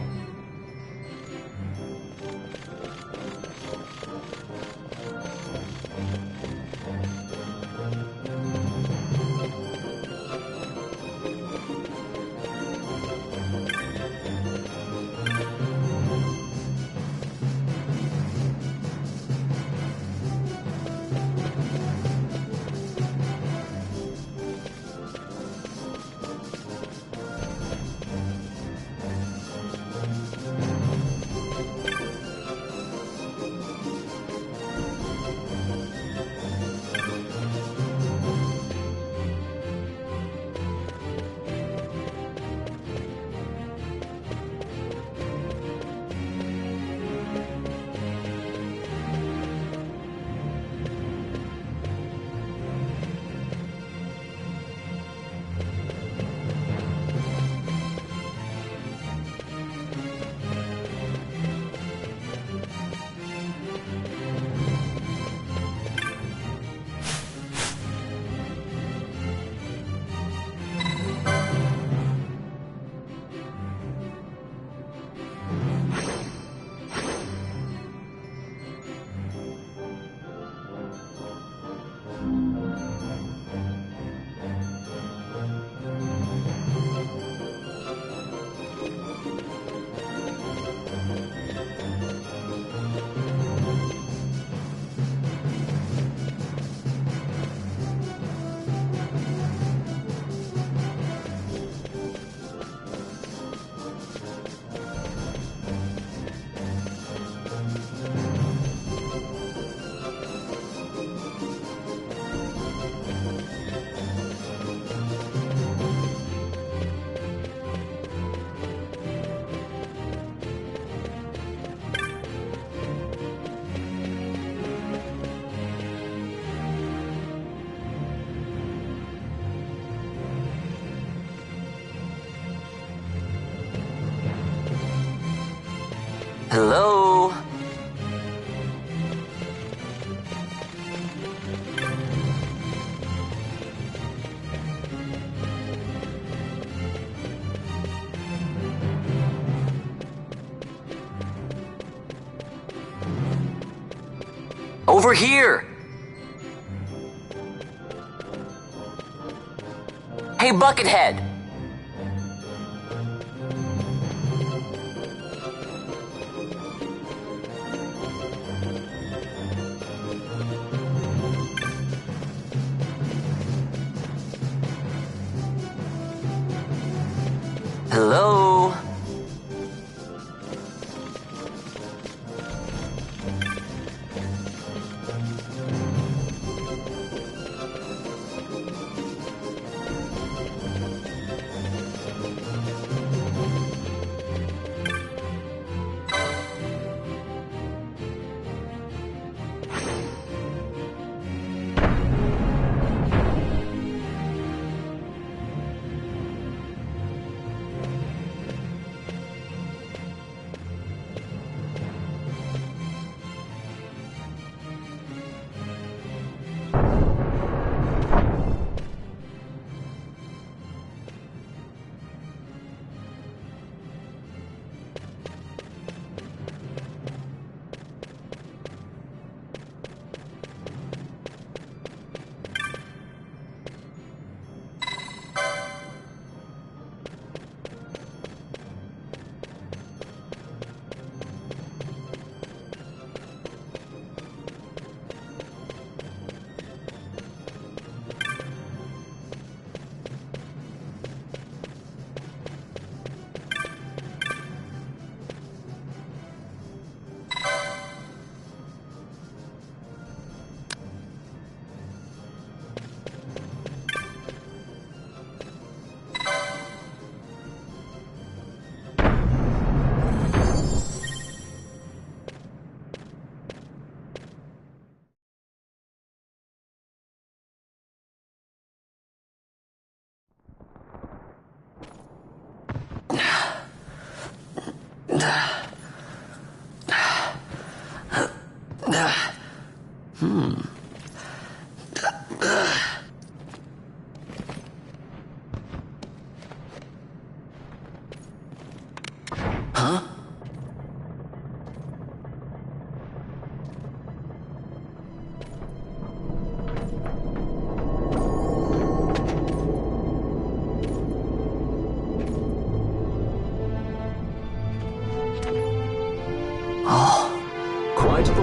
Hello? Over here! Hey, Buckethead! Hello?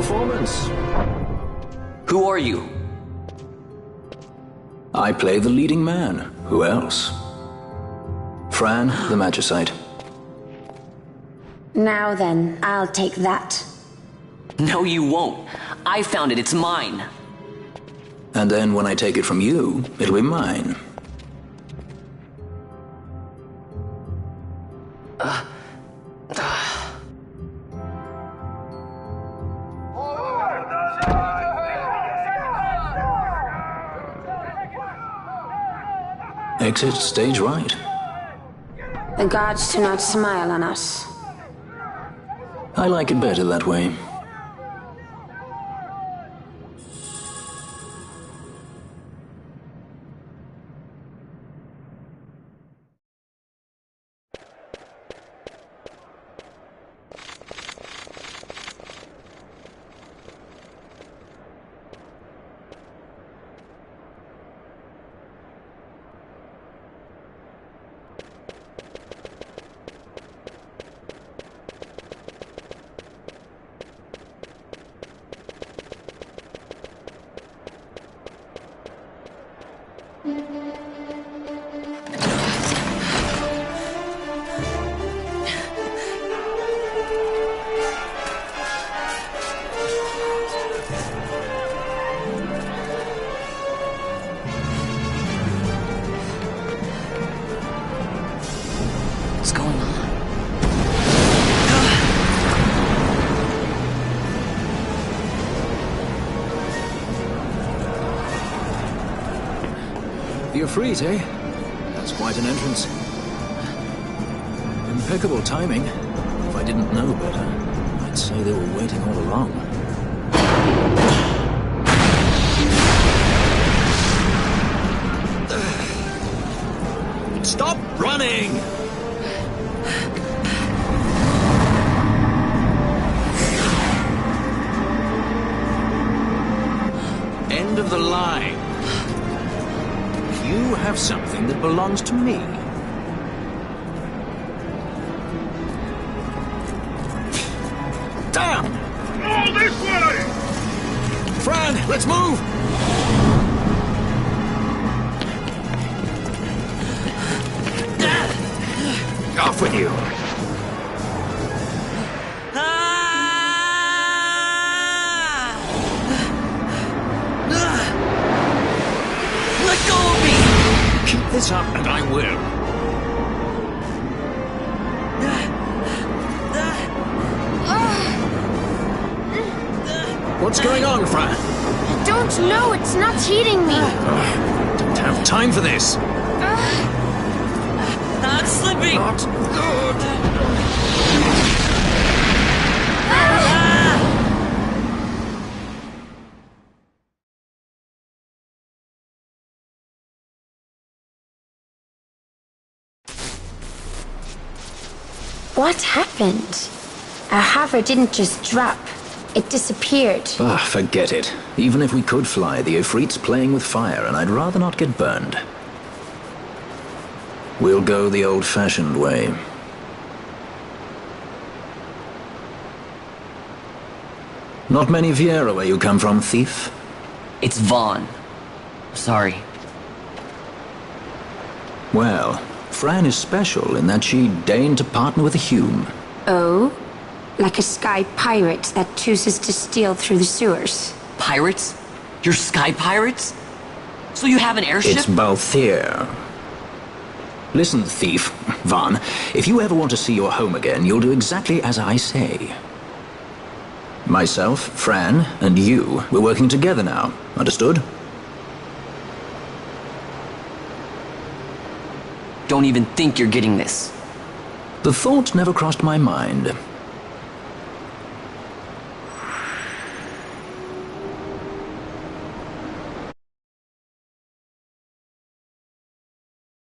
performance. Who are you? I play the leading man. Who else? Fran, the Magicite. Now then, I'll take that. No, you won't. I found it. It's mine. And then when I take it from you, it'll be mine. Exit stage right. The gods do not smile on us. I like it better that way. What's going on? The Ifrit, eh? That's quite an entrance. Impeccable timing. If I didn't know better, I'd say they were waiting all along. Stop running! End of the line. You have something that belongs to me. Damn! All this way! Fran, let's move! Off with you. Let go of me! Keep this up and I will. What's going on, Fran? I don't know. It's not heating me. Don't have time for this. Not slipping! Not good. What happened? Our hover didn't just drop. It disappeared. Ah, forget it. Even if we could fly, the Ifrit's playing with fire, and I'd rather not get burned. We'll go the old-fashioned way. Not many Viera where you come from, thief? It's Vaughn. Sorry. Well, Fran is special in that she deigned to partner with a Hume. Oh? Like a sky pirate that chooses to steal through the sewers. Pirates? You're sky pirates? So you have an airship? It's Balthier. Listen, thief, Vaughn, if you ever want to see your home again, you'll do exactly as I say. Myself, Fran, and you, we're working together now. Understood? Don't even think you're getting this. The thought never crossed my mind.